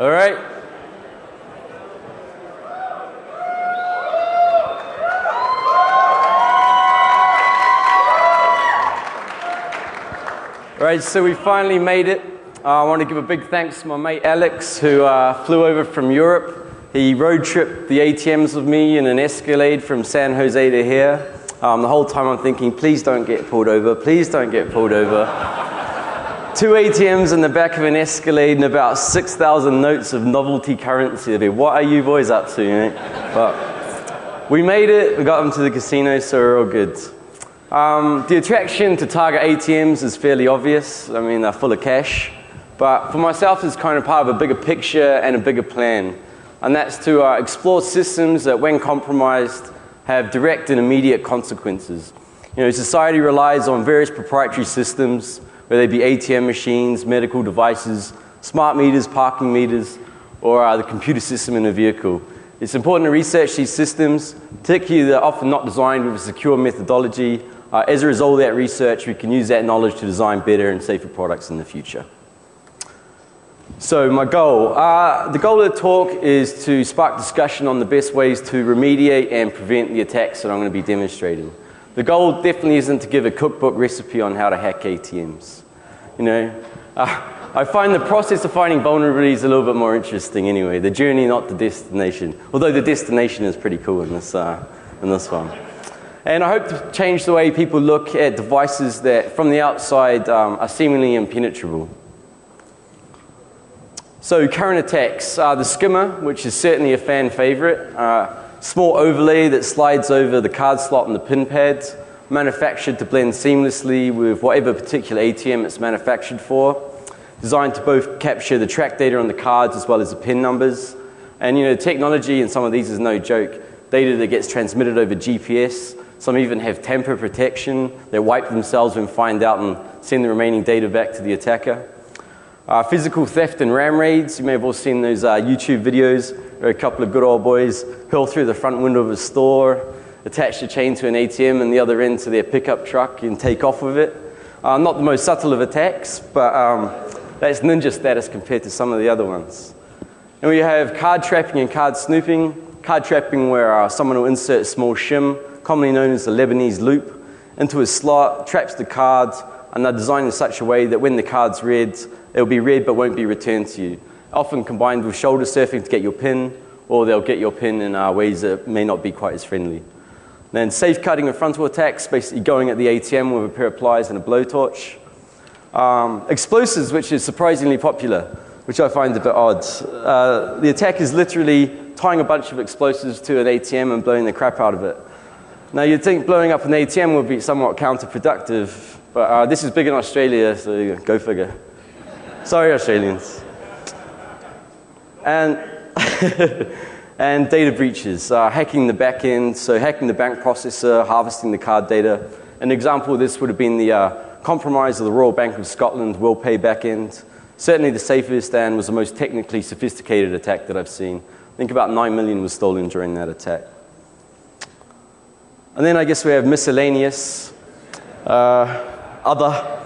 All right. All right, so we finally made it. I want to give a big thanks to my mate Alex, who flew over from Europe. He road tripped the ATMs with me in an Escalade from San Jose to here. The whole time I'm thinking, please don't get pulled over, please don't get pulled over. 2 ATMs in the back of an Escalade and about 6,000 notes of novelty currency. What are you boys up to? You know? But we made it, we got them to the casino, so we're all good. The attraction to Target ATMs is fairly obvious. I mean, they're full of cash. But for myself, it's kind of part of a bigger picture and a bigger plan. And that's to explore systems that, when compromised, have direct and immediate consequences. You know, society relies on various proprietary systems, whether they be ATM machines, medical devices, smart meters, parking meters, or the computer system in a vehicle. It's important to research these systems, particularly they're often not designed with a secure methodology. As a result of that research, we can use that knowledge to design better and safer products in the future. So my goal. The goal of the talk is to spark discussion on the best ways to remediate and prevent the attacks that I'm going to be demonstrating. The goal definitely isn't to give a cookbook recipe on how to hack ATMs. You know, I find the process of finding vulnerabilities a little bit more interesting anyway. The journey, not the destination. Although the destination is pretty cool in this one. And I hope to change the way people look at devices that, from the outside, are seemingly impenetrable. So current attacks. The skimmer, which is certainly a fan favorite. Small overlay that slides over the card slot and the pin pads. Manufactured to blend seamlessly with whatever particular ATM it's manufactured for. Designed to both capture the track data on the cards as well as the pin numbers. And you know, technology in some of these is no joke. Data that gets transmitted over GPS. Some even have tamper protection. They wipe themselves when find out and send the remaining data back to the attacker. Physical theft and RAM raids. You may have all seen those YouTube videos where a couple of good old boys hurl through the front window of a store, attach a chain to an ATM and the other end to their pickup truck and take off with it. Not the most subtle of attacks, but that's ninja status compared to some of the other ones. And we have card trapping and card snooping. Card trapping where someone will insert a small shim, commonly known as the Lebanese loop, into a slot, traps the cards, and they're designed in such a way that when the card's read, it'll be read but won't be returned to you. Often combined with shoulder surfing to get your PIN, or they'll get your PIN in ways that may not be quite as friendly. Then safe cutting and frontal attacks, basically going at the ATM with a pair of pliers and a blowtorch. Explosives, which is surprisingly popular, which I find a bit odd. The attack is literally tying a bunch of explosives to an ATM and blowing the crap out of it. Now you'd think blowing up an ATM would be somewhat counterproductive, but this is big in Australia, so go figure. Sorry, Australians. And and data breaches, hacking the back end, so hacking the bank processor, harvesting the card data. An example of this would have been the compromise of the Royal Bank of Scotland will pay back end. Certainly the safest and was the most technically sophisticated attack that I've seen. I think about 9 million was stolen during that attack. And then I guess we have miscellaneous, other.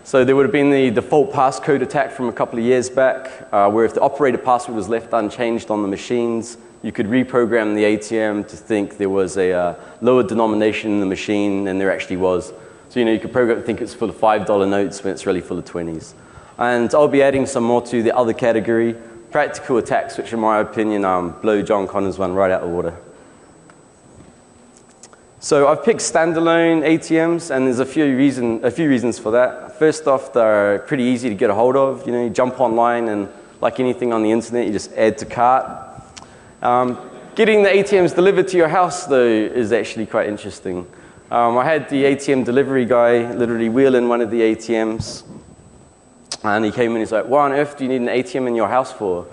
So there would have been the default passcode attack from a couple of years back, where if the operator password was left unchanged on the machines, you could reprogram the ATM to think there was a lower denomination in the machine than there actually was. So you know, you could program to think it's full of $5 notes when it's really full of 20s. And I'll be adding some more to the other category, practical attacks, which in my opinion blow John Connor's one right out of the water. So I've picked standalone ATMs, and there's a few reasons for that. First off, they're pretty easy to get a hold of. You know, you jump online, and like anything on the internet, you just add to cart. Getting the ATMs delivered to your house, though, is actually quite interesting. I had the ATM delivery guy literally wheel in one of the ATMs, and he came in and he's like, "What on earth do you need an ATM in your house for?"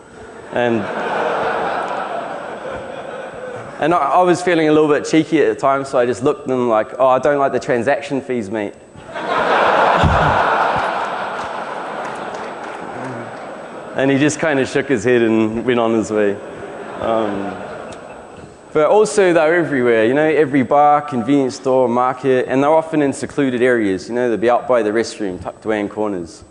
And I was feeling a little bit cheeky at the time, so I just looked at them like, "Oh, I don't like the transaction fees, mate." And he just kind of shook his head and went on his way. But also they're everywhere, you know, every bar, convenience store, market, and they're often in secluded areas. You know, they'll be out by the restroom, tucked away in corners.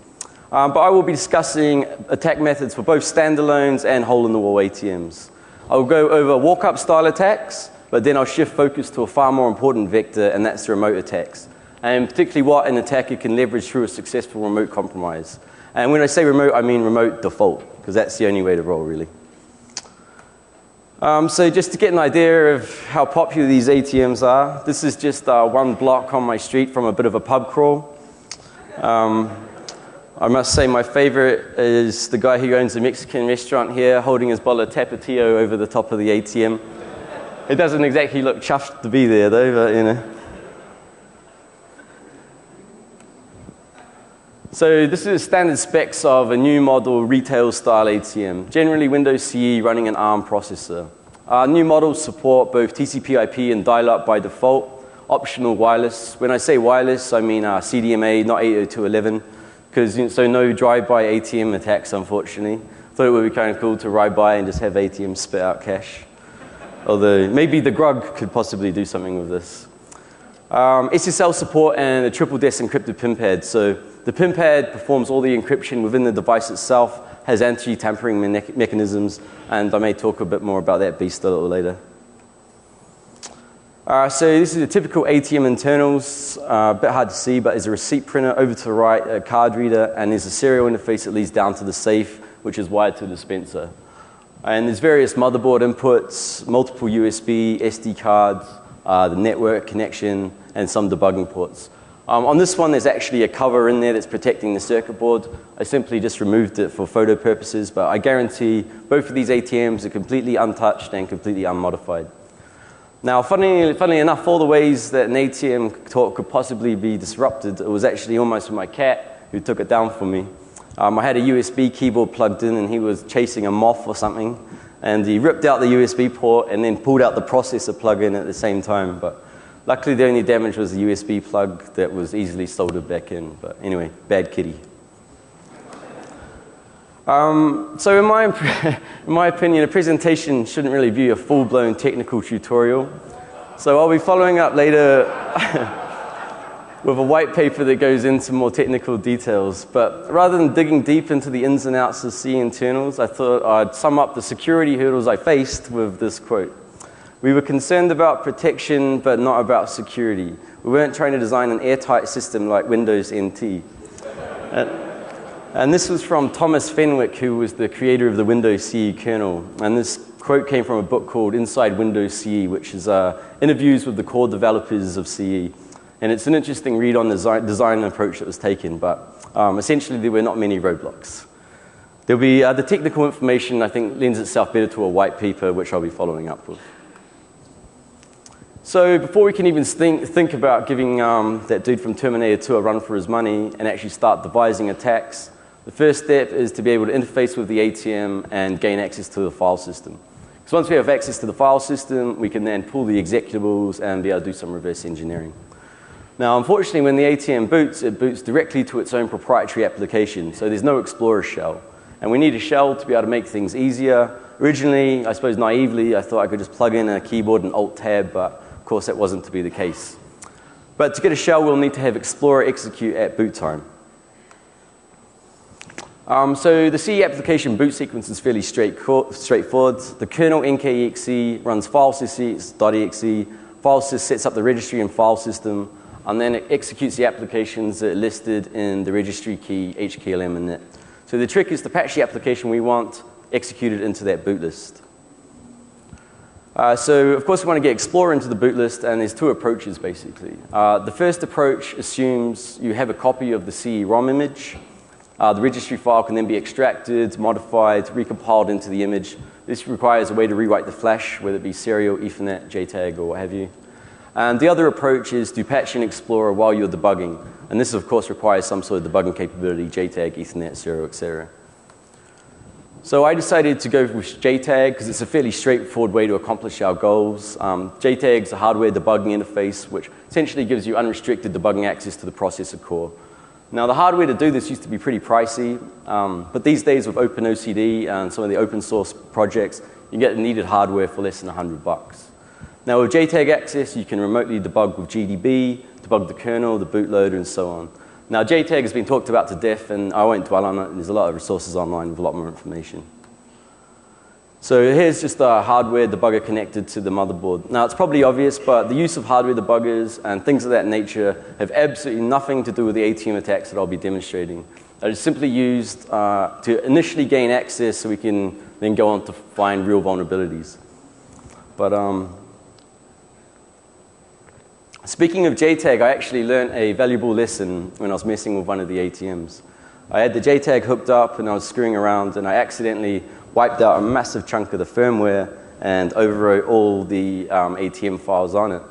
But I will be discussing attack methods for both standalones and hole-in-the-wall ATMs. I will go over walk-up style attacks, but then I'll shift focus to a far more important vector, and that's the remote attacks. And particularly what an attacker can leverage through a successful remote compromise. And when I say remote, I mean remote default, because that's the only way to roll, really. So just to get an idea of how popular these ATMs are, this is just one block on my street from a bit of a pub crawl. I must say my favorite is the guy who owns a Mexican restaurant here holding his bottle of Tapatio over the top of the ATM. It doesn't exactly look chuffed to be there though, but you know. So this is the standard specs of a new model retail style ATM, generally Windows CE running an ARM processor. New models support both TCP/IP and dial-up by default, optional wireless. When I say wireless, I mean CDMA, not 802.11, because so no drive-by ATM attacks, unfortunately. Thought it would be kind of cool to ride by and just have ATMs spit out cash. Although maybe the Grug could possibly do something with this. SSL support and a triple-DES encrypted PIN pad. So the PIN pad performs all the encryption within the device itself, has anti-tampering mechanisms, and I may talk a bit more about that beast a little later. So this is a typical ATM internals, a bit hard to see, but there's a receipt printer over to the right, a card reader, and there's a serial interface that leads down to the safe, which is wired to the dispenser. And there's various motherboard inputs, multiple USB, SD cards, the network connection, and some debugging ports. On this one, there's actually a cover in there that's protecting the circuit board. I simply just removed it for photo purposes, but I guarantee both of these ATMs are completely untouched and completely unmodified. Now, funnily enough, all the ways that an ATM talk could possibly be disrupted, it was actually almost my cat who took it down for me. I had a USB keyboard plugged in, and he was chasing a moth or something, and he ripped out the USB port and then pulled out the processor plug-in at the same time. But luckily, the only damage was the USB plug that was easily soldered back in. But anyway, bad kitty. So in my opinion, a presentation shouldn't really be a full-blown technical tutorial. So I'll be following up later with a white paper that goes into more technical details. But rather than digging deep into the ins and outs of CE internals, I thought I'd sum up the security hurdles I faced with this quote. We were concerned about protection, but not about security. We weren't trying to design an airtight system like Windows NT. And this was from Thomas Fenwick, who was the creator of the Windows CE kernel. And this quote came from a book called Inside Windows CE, which is interviews with the core developers of CE. And it's an interesting read on the design approach that was taken, but essentially there were not many roadblocks. There'll be the technical information, I think, lends itself better to a white paper, which I'll be following up with. So before we can even think about giving that dude from Terminator 2 a run for his money and actually start devising attacks, the first step is to be able to interface with the ATM and gain access to the file system. Because once we have access to the file system, we can then pull the executables and be able to do some reverse engineering. Now, unfortunately, when the ATM boots, it boots directly to its own proprietary application, so there's no Explorer shell. And we need a shell to be able to make things easier. Originally, I suppose naively, I thought I could just plug in a keyboard and Alt-Tab, but of course that wasn't to be the case. But to get a shell, we'll need to have Explorer execute at boot time. So the CE application boot sequence is fairly straightforward. The kernel NKEXE runs filesys.exe, filesys sets up the registry and file system, and then it executes the applications that are listed in the registry key, HKLM and net. So the trick is to patch the application we want executed into that boot list. So of course we want to get Explorer into the boot list, and there's two approaches basically. The first approach assumes you have a copy of the CE ROM image. The registry file can then be extracted, modified, recompiled into the image. This requires a way to rewrite the flash, whether it be serial, Ethernet, JTAG, or what have you. And the other approach is to patch in Explorer while you're debugging. And this, of course, requires some sort of debugging capability, JTAG, Ethernet, serial, etc. So I decided to go with JTAG because it's a fairly straightforward way to accomplish our goals. JTAG is a hardware debugging interface, which essentially gives you unrestricted debugging access to the processor core. Now, the hardware to do this used to be pretty pricey, but these days with OpenOCD and some of the open source projects, you get the needed hardware for less than $100. Now, with JTAG access, you can remotely debug with GDB, debug the kernel, the bootloader, and so on. Now, JTAG has been talked about to death, and I won't dwell on it. There's a lot of resources online with a lot more information. So here's just the hardware debugger connected to the motherboard. Now, it's probably obvious, but the use of hardware debuggers and things of that nature have absolutely nothing to do with the ATM attacks that I'll be demonstrating. They're simply used to initially gain access so we can then go on to find real vulnerabilities. But speaking of JTAG, I actually learned a valuable lesson when I was messing with one of the ATMs. I had the JTAG hooked up and I was screwing around, and I accidentally wiped out a massive chunk of the firmware and overwrote all the ATM files on it.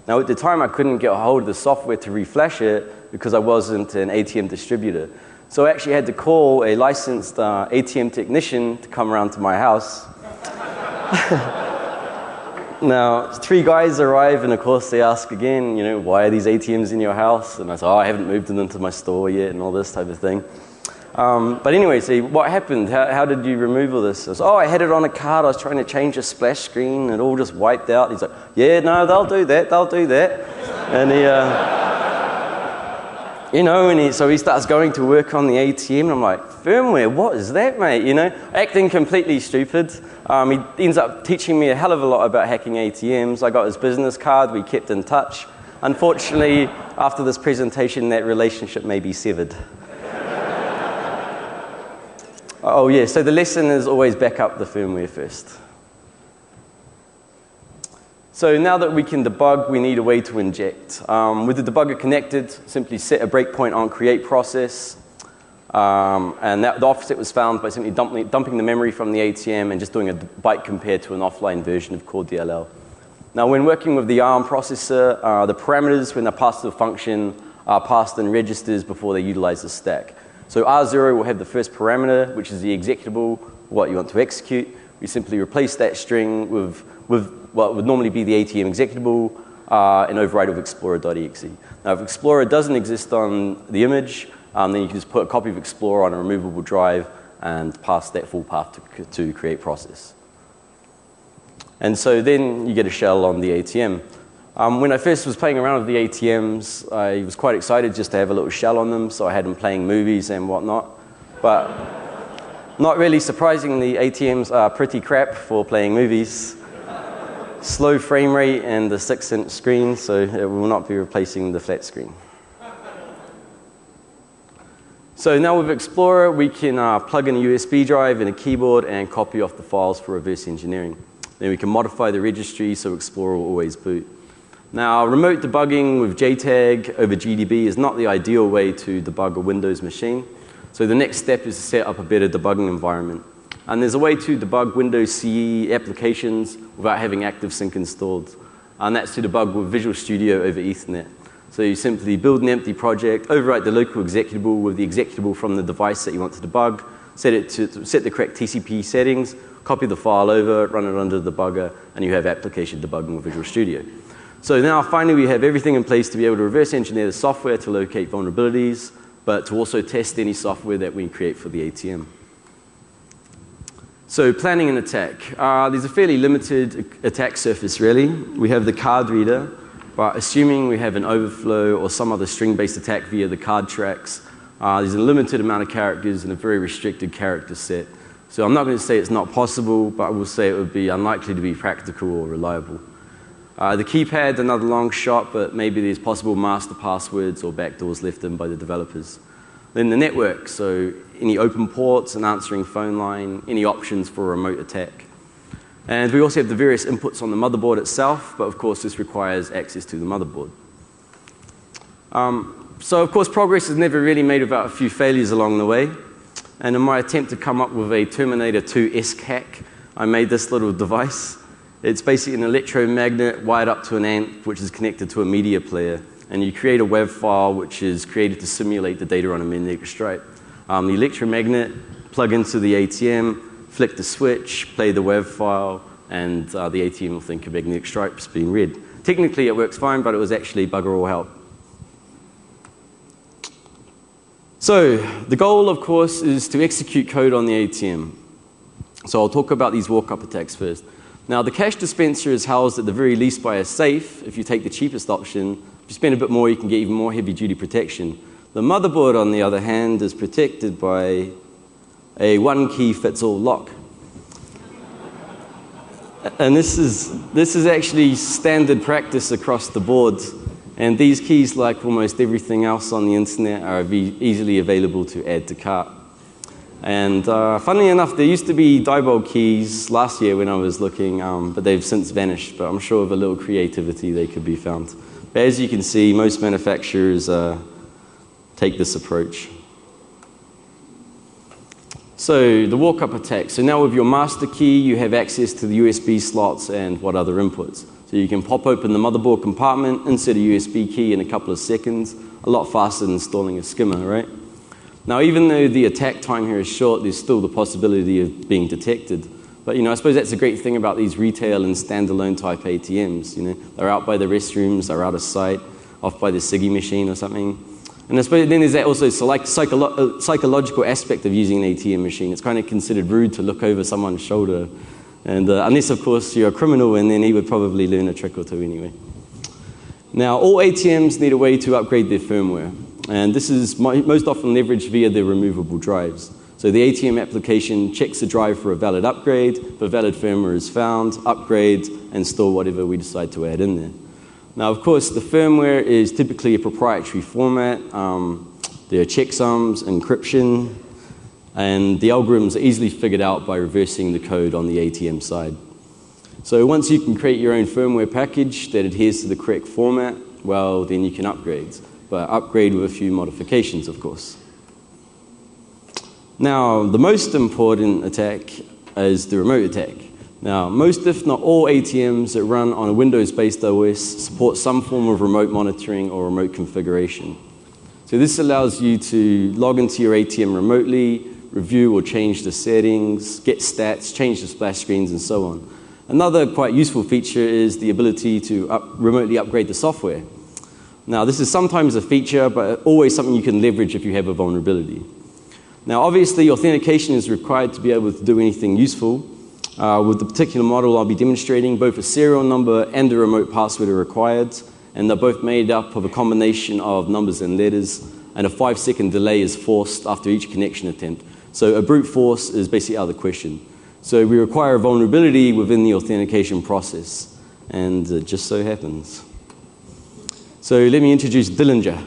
Now, at the time, I couldn't get a hold of the software to reflash it because I wasn't an ATM distributor. So I actually had to call a licensed ATM technician to come around to my house. Now, 3 guys arrive, and of course they ask again, you know, why are these ATMs in your house? And I said, oh, I haven't moved them into my store yet, and all this type of thing. But anyway, so what happened? How did you remove all this? I said, oh, I had it on a card. I was trying to change a splash screen, and it all just wiped out. He's like, yeah, no, they'll do that. They'll do that. And he, you know, so he starts going to work on the ATM, and I'm like, firmware, what is that, mate? You know, acting completely stupid. He ends up teaching me a hell of a lot about hacking ATMs. I got his business card. We kept in touch. Unfortunately, after this presentation, that relationship may be severed. Oh, yeah, so the lesson is always back up the firmware first. So now that we can debug, we need a way to inject. With the debugger connected, simply set a breakpoint on create process. And the offset was found by simply dumping the memory from the ATM and just doing a byte compare to an offline version of core DLL. Now, when working with the ARM processor, the parameters, when they're passed to a function, are passed in registers before they utilize the stack. So R0 will have the first parameter, which is the executable, what you want to execute. We simply replace that string with what would normally be the ATM executable and override with explorer.exe. Now, if Explorer doesn't exist on the image, then you can just put a copy of Explorer on a removable drive and pass that full path to create process. And so then you get a shell on the ATM. When I first was playing around with the ATMs, I was quite excited just to have a little shell on them, so I had them playing movies and whatnot. But not really surprisingly, ATMs are pretty crap for playing movies. Slow frame rate and the 6-inch screen, so it will not be replacing the flat screen. So now with Explorer, we can plug in a USB drive and a keyboard and copy off the files for reverse engineering. Then we can modify the registry so Explorer will always boot. Now, remote debugging with JTAG over GDB is not the ideal way to debug a Windows machine. So the next step is to set up a better debugging environment. And there's a way to debug Windows CE applications without having ActiveSync installed. And that's to debug with Visual Studio over Ethernet. So you simply build an empty project, overwrite the local executable with the executable from the device that you want to debug, set the correct TCP settings, copy the file over, run it under the debugger, and you have application debugging with Visual Studio. So now finally we have everything in place to be able to reverse engineer the software to locate vulnerabilities, but to also test any software that we create for the ATM. So planning an attack. There's a fairly limited attack surface really. We have the card reader, but assuming we have an overflow or some other string-based attack via the card tracks, there's a limited amount of characters and a very restricted character set. So I'm not going to say it's not possible, but I will say it would be unlikely to be practical or reliable. The keypad, another long shot, but maybe there's possible master passwords or backdoors left in by the developers. Then the network, so any open ports, an answering phone line, any options for a remote attack. And we also have the various inputs on the motherboard itself, but of course this requires access to the motherboard. So of course progress is never really made without a few failures along the way. And in my attempt to come up with a Terminator 2-esque hack, I made this little device. It's basically an electromagnet wired up to an amp, which is connected to a media player. And you create a WAV file, which is created to simulate the data on a magnetic stripe. The electromagnet, plug into the ATM, flick the switch, play the WAV file, and the ATM will think of magnetic stripes being read. Technically, it works fine, but it was actually bugger all help. So the goal, of course, is to execute code on the ATM. So I'll talk about these walk-up attacks first. Now, the cash dispenser is housed at the very least by a safe. If you take the cheapest option, if you spend a bit more, you can get even more heavy-duty protection. The motherboard, on the other hand, is protected by a one-key-fits-all lock. And this is actually standard practice across the board. And these keys, like almost everything else on the internet, are easily available to add to cart. And funnily enough, there used to be Diebold keys last year when I was looking, but they've since vanished. But I'm sure with a little creativity, they could be found. But as you can see, most manufacturers take this approach. So the walk-up attack. So now with your master key, you have access to the USB slots and what other inputs. So you can pop open the motherboard compartment, insert a USB key in a couple of seconds, a lot faster than installing a skimmer, right? Now, even though the attack time here is short, there's still the possibility of being detected. But, I suppose that's a great thing about these retail and standalone type ATMs. They're out by the restrooms, they're out of sight, off by the Siggy machine or something. And I suppose then there's that also psychological aspect of using an ATM machine. It's kind of considered rude to look over someone's shoulder. And unless, of course, you're a criminal, and then he would probably learn a trick or two anyway. Now, all ATMs need a way to upgrade their firmware. And this is most often leveraged via the removable drives. So the ATM application checks the drive for a valid upgrade. If a valid firmware is found, upgrade, and store whatever we decide to add in there. Now, of course, the firmware is typically a proprietary format. There are checksums, encryption, and the algorithms are easily figured out by reversing the code on the ATM side. So once you can create your own firmware package that adheres to the correct format, well, then you can upgrade. But upgrade with a few modifications, of course. Now, the most important attack is the remote attack. Now, most, if not all, ATMs that run on a Windows-based OS support some form of remote monitoring or remote configuration. So this allows you to log into your ATM remotely, review or change the settings, get stats, change the splash screens, and so on. Another quite useful feature is the ability to remotely upgrade the software. Now, this is sometimes a feature, but always something you can leverage if you have a vulnerability. Now, obviously, authentication is required to be able to do anything useful. With the particular model I'll be demonstrating, both a serial number and a remote password are required, and they're both made up of a combination of numbers and letters, and a 5-second delay is forced after each connection attempt. So a brute force is basically out of the question. So we require a vulnerability within the authentication process, and it just so happens. So let me introduce Dillinger.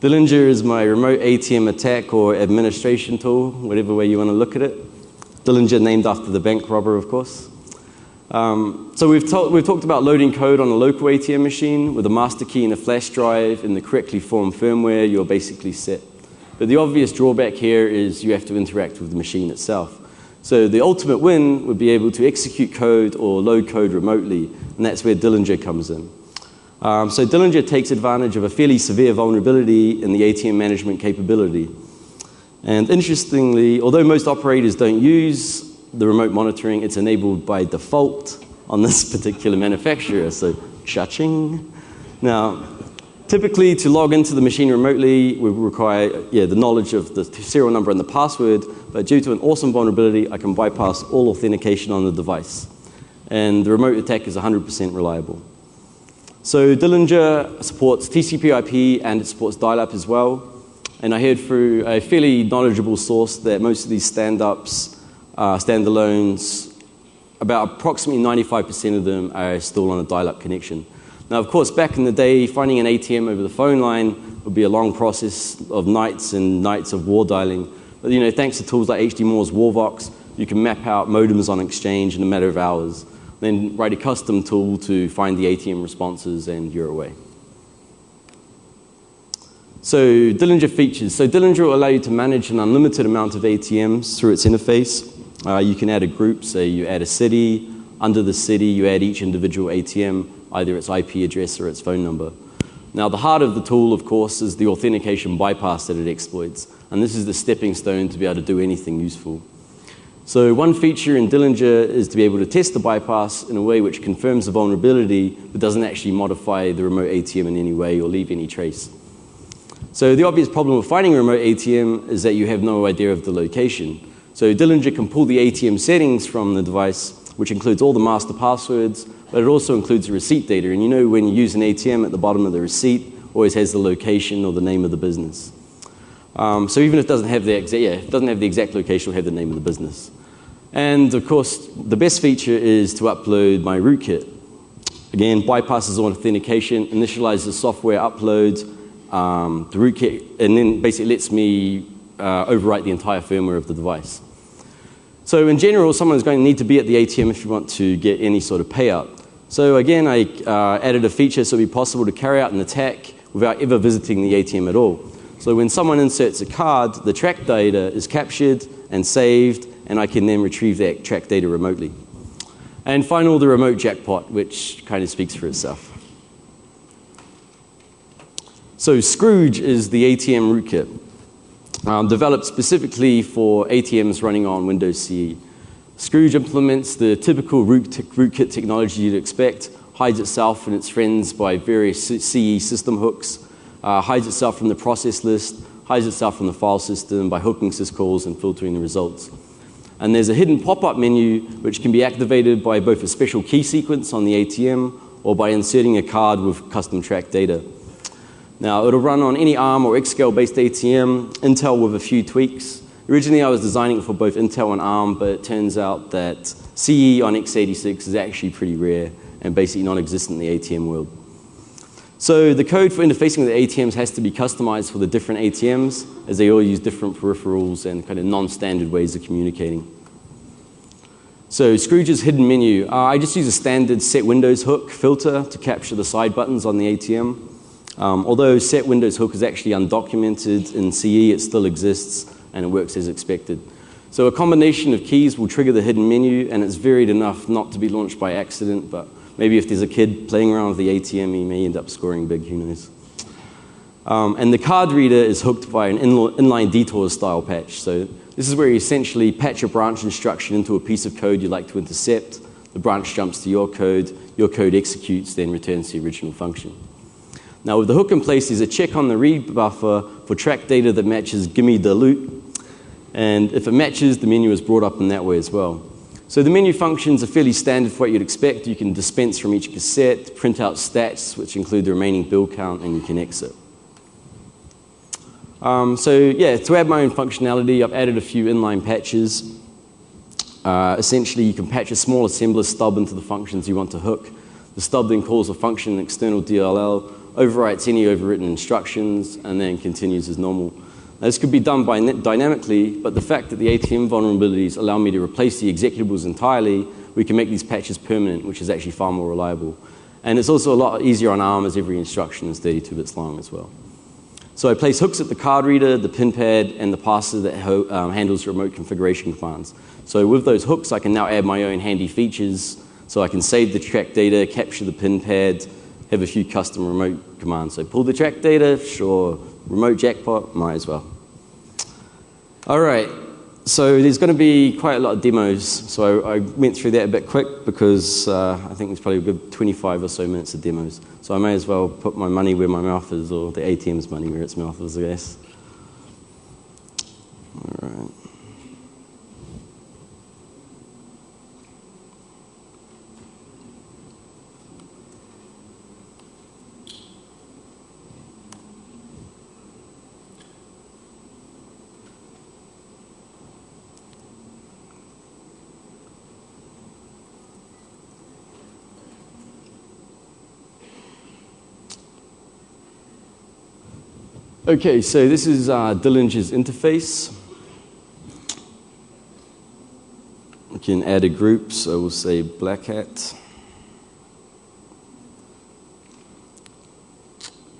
Dillinger is my remote ATM attack or administration tool, whatever way you want to look at it. Dillinger named after the bank robber, of course. So we've talked about loading code on a local ATM machine with a master key and a flash drive in the correctly formed firmware. You're basically set. But the obvious drawback here is you have to interact with the machine itself. So the ultimate win would be able to execute code or load code remotely, and that's where Dillinger comes in. So Dillinger takes advantage of a fairly severe vulnerability in the ATM management capability. And interestingly, although most operators don't use the remote monitoring, it's enabled by default on this particular manufacturer, so cha-ching. Now, typically to log into the machine remotely, we require the knowledge of the serial number and the password, but due to an awesome vulnerability, I can bypass all authentication on the device. And the remote attack is 100% reliable. So Dillinger supports TCP/IP and it supports dial-up as well. And I heard through a fairly knowledgeable source that most of these stand-ups, standalones, about approximately 95% of them are still on a dial-up connection. Now, of course, back in the day, finding an ATM over the phone line would be a long process of nights and nights of war dialing. But thanks to tools like HD Moore's Warvox, you can map out modems on Exchange in a matter of hours. Then write a custom tool to find the ATM responses, and you're away. So Dillinger features. So Dillinger will allow you to manage an unlimited amount of ATMs through its interface. You can add a group, say you add a city. Under the city, you add each individual ATM, either its IP address or its phone number. Now, the heart of the tool, of course, is the authentication bypass that it exploits. And this is the stepping stone to be able to do anything useful. So one feature in Dillinger is to be able to test the bypass in a way which confirms the vulnerability, but doesn't actually modify the remote ATM in any way or leave any trace. So the obvious problem with finding a remote ATM is that you have no idea of the location. So Dillinger can pull the ATM settings from the device, which includes all the master passwords, but it also includes the receipt data. And when you use an ATM, at the bottom of the receipt always has the location or the name of the business. So even if it doesn't have the exact location, it'll have the name of the business. And of course, the best feature is to upload my rootkit. Again, bypasses authentication, initializes the software, uploads the rootkit, and then basically lets me overwrite the entire firmware of the device. So in general, someone's going to need to be at the ATM if you want to get any sort of payout. So again, I added a feature so it'd be possible to carry out an attack without ever visiting the ATM at all. So when someone inserts a card, the track data is captured and saved, and I can then retrieve that track data remotely. And finally, the remote jackpot, which kind of speaks for itself. So Scrooge is the ATM rootkit, developed specifically for ATMs running on Windows CE. Scrooge implements the typical rootkit technology you'd expect, hides itself and its friends by various CE system hooks, hides itself from the process list, hides itself from the file system by hooking syscalls and filtering the results. And there's a hidden pop-up menu which can be activated by both a special key sequence on the ATM or by inserting a card with custom track data. Now, it'll run on any ARM or Xscale-based ATM, Intel with a few tweaks. Originally, I was designing it for both Intel and ARM, but it turns out that CE on x86 is actually pretty rare and basically non-existent in the ATM world. So the code for interfacing with the ATMs has to be customized for the different ATMs, as they all use different peripherals and kind of non-standard ways of communicating. So Scrooge's hidden menu. I just use a standard set Windows hook filter to capture the side buttons on the ATM. Although set Windows hook is actually undocumented in CE, it still exists and it works as expected. So a combination of keys will trigger the hidden menu, and it's varied enough not to be launched by accident, but maybe if there's a kid playing around with the ATM, he may end up scoring big, who knows. And the card reader is hooked by an inline detour style patch. So this is where you essentially patch a branch instruction into a piece of code you'd like to intercept. The branch jumps to your code executes, then returns the original function. Now with the hook in place, there's a check on the read buffer for track data that matches gimme the loot. And if it matches, the menu is brought up in that way as well. So the menu functions are fairly standard for what you'd expect. You can dispense from each cassette, print out stats, which include the remaining bill count, and you can exit. So yeah, to add my own functionality, I've added a few inline patches. Essentially, you can patch a small assembler stub into the functions you want to hook. The stub then calls a function, an external DLL, overwrites any overwritten instructions, and then continues as normal. Now, this could be done dynamically, but the fact that the ATM vulnerabilities allow me to replace the executables entirely, we can make these patches permanent, which is actually far more reliable. And it's also a lot easier on ARM, as every instruction is 32 bits long as well. So I place hooks at the card reader, the pin pad, and the parser that handles remote configuration commands. So with those hooks, I can now add my own handy features. So I can save the track data, capture the pin pad, have a few custom remote commands. So pull the track data, sure. Remote jackpot, might as well. All right, so there's going to be quite a lot of demos. So I went through that a bit quick because I think there's probably a good 25 or so minutes of demos. So I may as well put my money where my mouth is, or the ATM's money where its mouth is, I guess. All right. Okay, so this is Dillinger's interface. We can add a group, so we'll say Black Hat.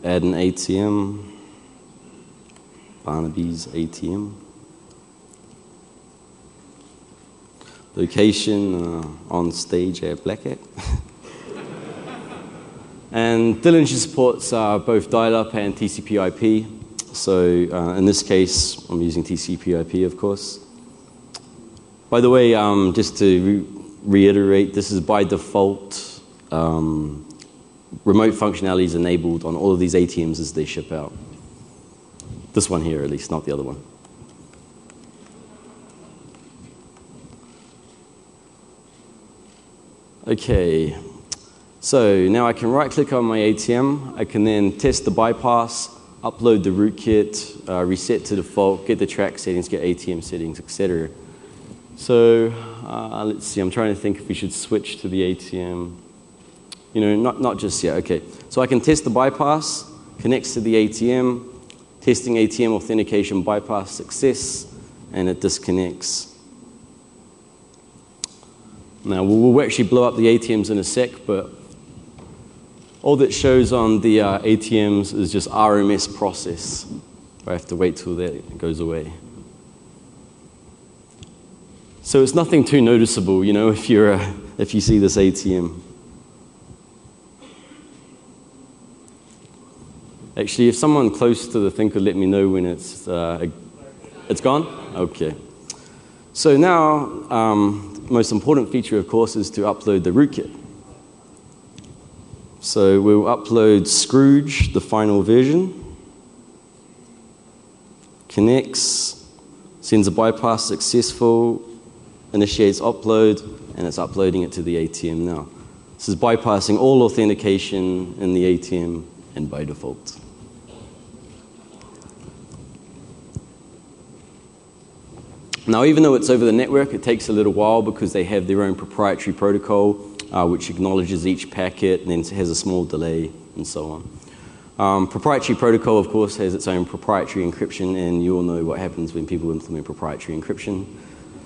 Add an ATM, Barnaby's ATM. Location, on stage at Black Hat. And Dillinger supports both dial-up and TCP/IP. So in this case, I'm using TCP/IP, of course. By the way, just to reiterate, this is by default. Remote functionality is enabled on all of these ATMs as they ship out. This one here, at least, not the other one. Okay. So now I can right-click on my ATM. I can then test the bypass, upload the rootkit, reset to default, get the track settings, get ATM settings, etc. So let's see, I'm trying to think if we should switch to the ATM. You know, not just yet, okay. So I can test the bypass, connects to the ATM, testing ATM authentication bypass success, and it disconnects. Now, we'll actually blow up the ATMs in a sec, but all that shows on the ATMs is just RMS process. I have to wait till that goes away. So it's nothing too noticeable, you know, if you see this ATM. Actually, if someone close to the thing could let me know when it's gone? Okay. So now, the most important feature, of course, is to upload the rootkit. So we'll upload Scrooge, the final version. Connects, sends a bypass successful, initiates upload, and it's uploading it to the ATM now. This is bypassing all authentication in the ATM and by default. Now, even though it's over the network, it takes a little while because they have their own proprietary protocol, which acknowledges each packet and then has a small delay and so on. Proprietary protocol, of course, has its own proprietary encryption, and you all know what happens when people implement proprietary encryption.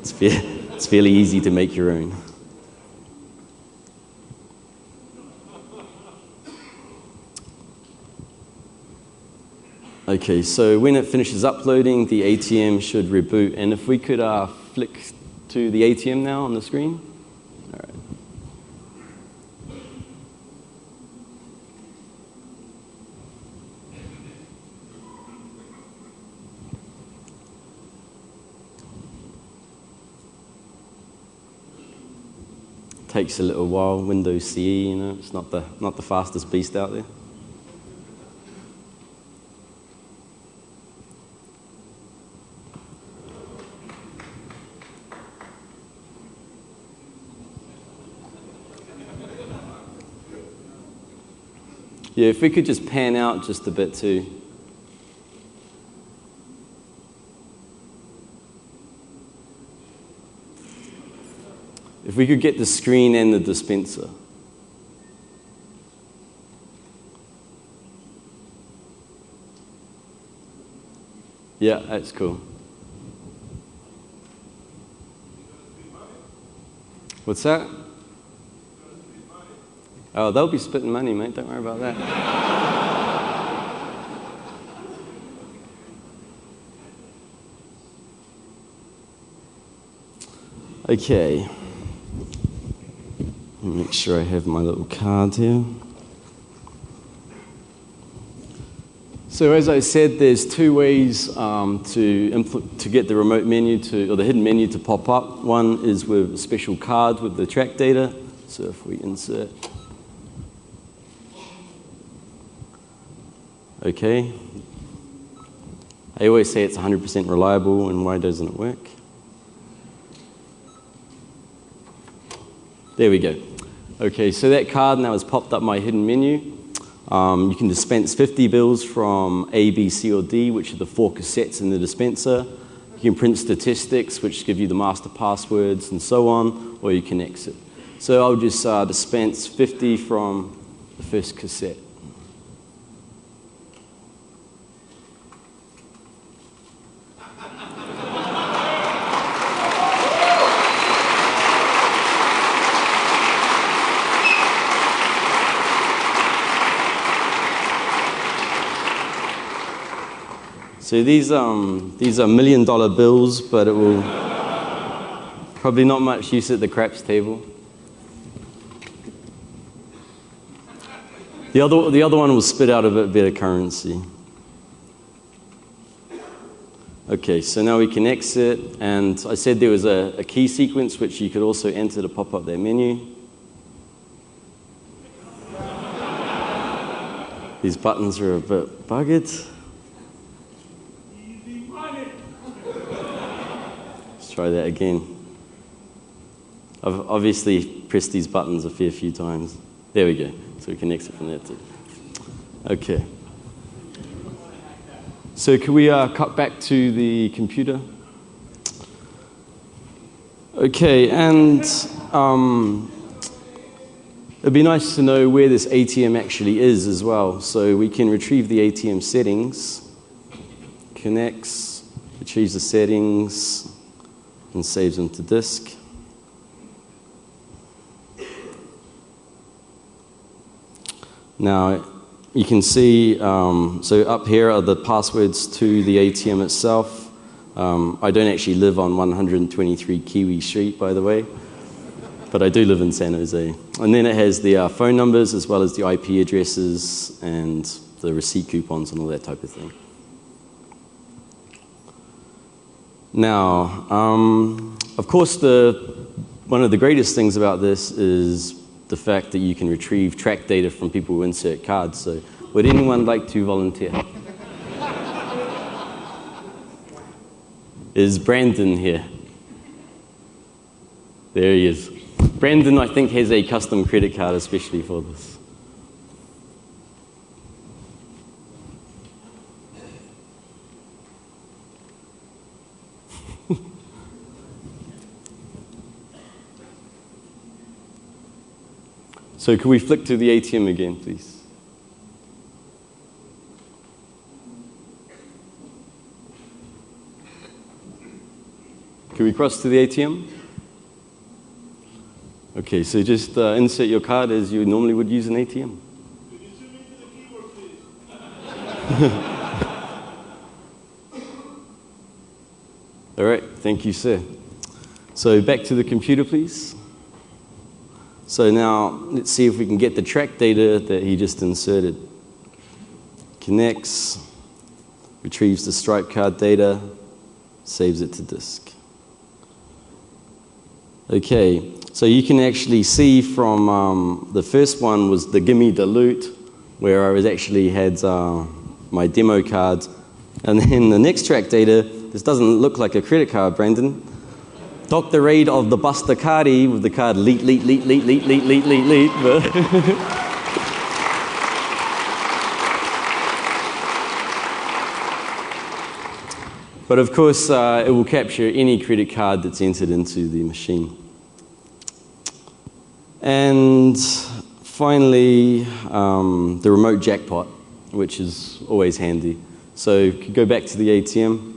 It's fairly easy to make your own. Okay, so when it finishes uploading, the ATM should reboot. And if we could flick to the ATM now on the screen. All right. Takes a little while. Windows CE, you know, it's not the fastest beast out there. Yeah, if we could just pan out just a bit too. If we could get the screen and the dispenser. Yeah, that's cool. What's that? Oh, they'll be spitting money, mate. Don't worry about that. Okay. Make sure I have my little card here. So as I said, there's two ways to get the remote menu or the hidden menu to pop up. One is with a special card with the track data. So if we insert. Okay. I always say it's 100% reliable, and why doesn't it work? There we go. Okay, so that card now has popped up my hidden menu. You can dispense 50 bills from A, B, C, or D, which are the 4 cassettes in the dispenser. You can print statistics, which give you the master passwords and so on, or you can exit. So I'll just dispense 50 from the first cassette. So these are $1 million bills, but it will probably not much use at the craps table. The other one will spit out a bit better currency. Okay, so now we can exit, and I said there was a key sequence which you could also enter to pop up their menu. These buttons are a bit buggered. Try that again. I've obviously pressed these buttons a fair few times. There we go. So we can exit from there too. Okay. So can we cut back to the computer? Okay, and it'd be nice to know where this ATM actually is as well. So we can retrieve the ATM settings, connects, retrieves the settings, and saves them to disk. Now, you can see, so up here are the passwords to the ATM itself. I don't actually live on 123 Kiwi Street, by the way, but I do live in San Jose. And then it has the phone numbers as well as the IP addresses and the receipt coupons and all that type of thing. Now, of course, one of the greatest things about this is the fact that you can retrieve track data from people who insert cards. So would anyone like to volunteer? Is Brandon here? There he is. Brandon, I think, has a custom credit card especially for this. So can we flick to the ATM again, please? Can we cross to the ATM? Okay, so just insert your card as you normally would use an ATM. Could you zoom into the keyboard, please? All right, thank you, sir. So back to the computer, please. So now, let's see if we can get the track data that he just inserted. Connects, retrieves the Stripe card data, saves it to disk. Okay, so you can actually see from the first one was the Gimme the Loot, where I was actually had my demo cards. And then the next track data, this doesn't look like a credit card, Brandon. Dr. Raid of the Buster Cardi with the card leet. But of course, it will capture any credit card that's entered into the machine. And finally, the remote jackpot, which is always handy. So you could go back to the ATM.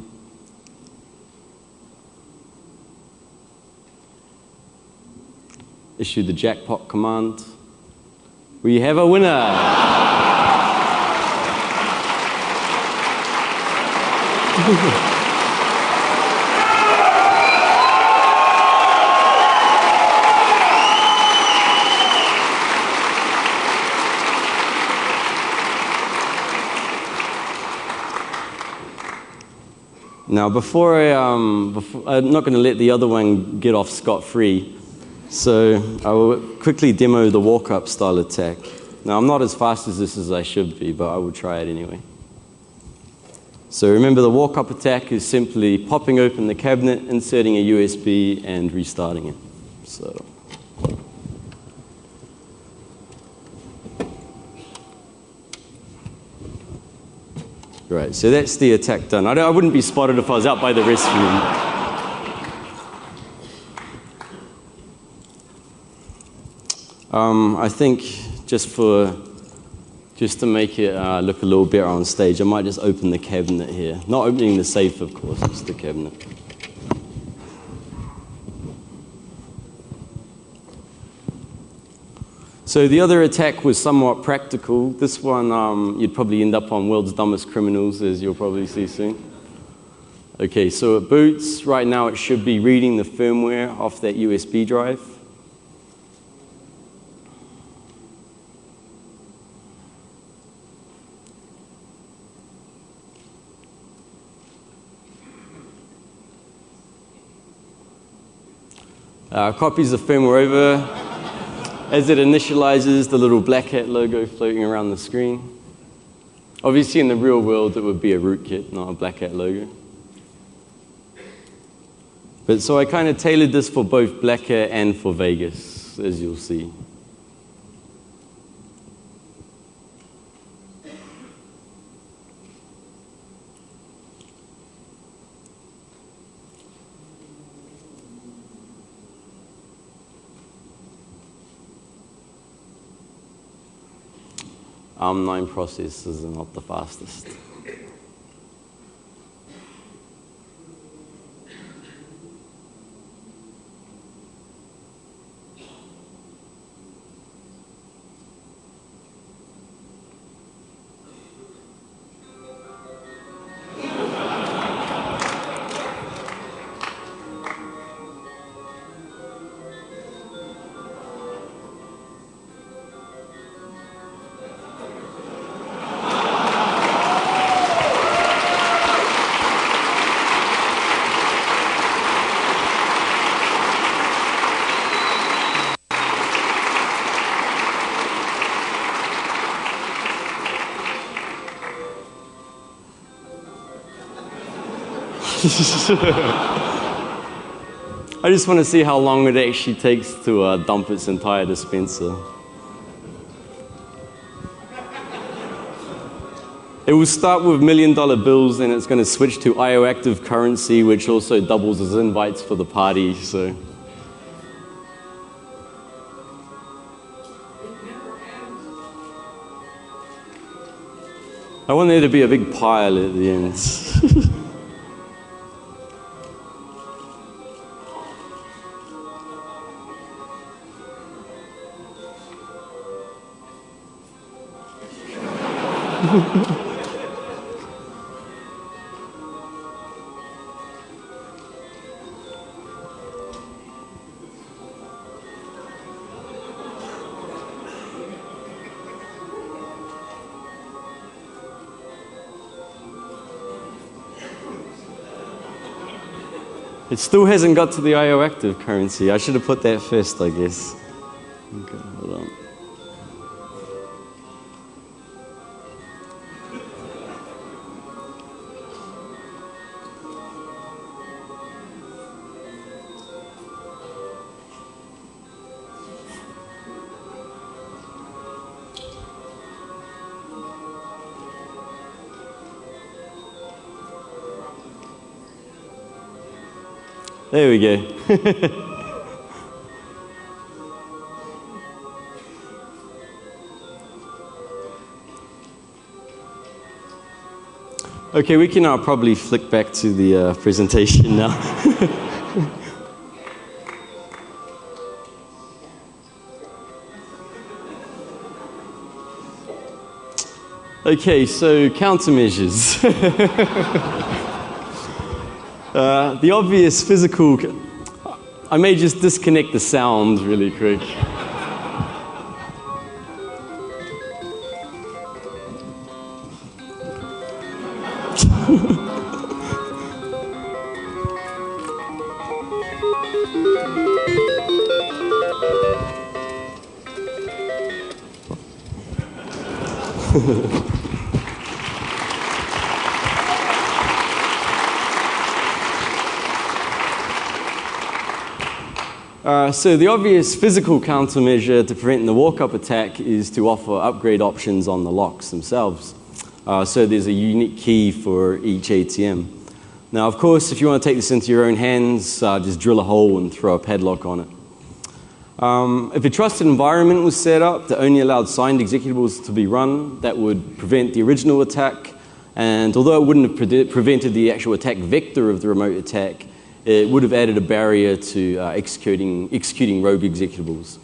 Issue the jackpot command. We have a winner. Now, I'm not going to let the other one get off scot-free. So I will quickly demo the walk-up style attack. Now, I'm not as fast as this as I should be, but I will try it anyway. So remember, the walk-up attack is simply popping open the cabinet, inserting a USB, and restarting it. So. Right, so that's the attack done. I wouldn't be spotted if I was out by the restroom. I think just to make it look a little better on stage, I might just open the cabinet here. Not opening the safe, of course, just the cabinet. So the other attack was somewhat practical. This one, you'd probably end up on World's Dumbest Criminals, as you'll probably see soon. Okay, so it boots. Right now it should be reading the firmware off that USB drive. Copies the firmware over. As it initializes, the little black hat logo floating around the screen. Obviously, in the real world, it would be a rootkit, not a black hat logo. But so I kind of tailored this for both Black Hat and for Vegas, as you'll see. ARM9 processors are not the fastest. I just want to see how long it actually takes to dump its entire dispenser. It will start with $1 million bills, and it's going to switch to IO active currency, which also doubles as invites for the party. So. I want there to be a big pile at the end. It still hasn't got to the IO active currency. I should have put that first, I guess. Okay, hold on. There we go. Okay, we can probably flick back to the presentation now. Okay, so countermeasures. The obvious physical, I may just disconnect the sound really quick. So the obvious physical countermeasure to prevent the walk-up attack is to offer upgrade options on the locks themselves. So there's a unique key for each ATM. Now, of course, if you want to take this into your own hands, just drill a hole and throw a padlock on it. If a trusted environment was set up that only allowed signed executables to be run, that would prevent the original attack. And although it wouldn't have prevented the actual attack vector of the remote attack, it would have added a barrier to executing rogue executables.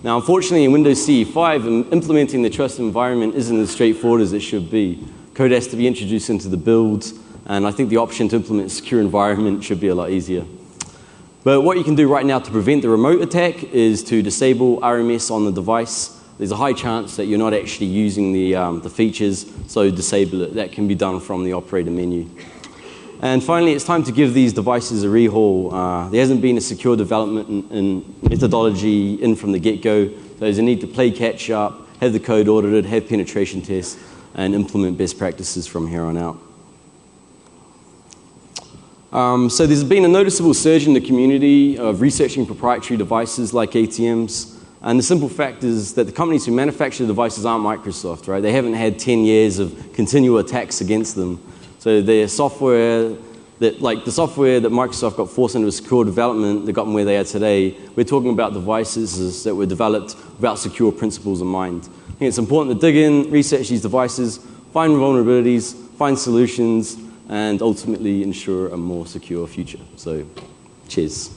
Now, unfortunately, in Windows CE 5, implementing the trusted environment isn't as straightforward as it should be. Code has to be introduced into the build, and I think the option to implement a secure environment should be a lot easier. But what you can do right now to prevent the remote attack is to disable RMS on the device. There's a high chance that you're not actually using the features, so disable it. That can be done from the operator menu. And finally, it's time to give these devices a rehaul. There hasn't been a secure development and methodology in from the get-go. So there's a need to play catch-up, have the code audited, have penetration tests, and implement best practices from here on out. So there's been a noticeable surge in the community of researching proprietary devices like ATMs. And the simple fact is that the companies who manufacture the devices aren't Microsoft, right? They haven't had 10 years of continual attacks against them. So their software, the software that Microsoft got forced into a secure development that got them where they are today, we're talking about devices that were developed without secure principles in mind. think it's important to dig in, research these devices, find vulnerabilities, find solutions, and ultimately ensure a more secure future. So, cheers.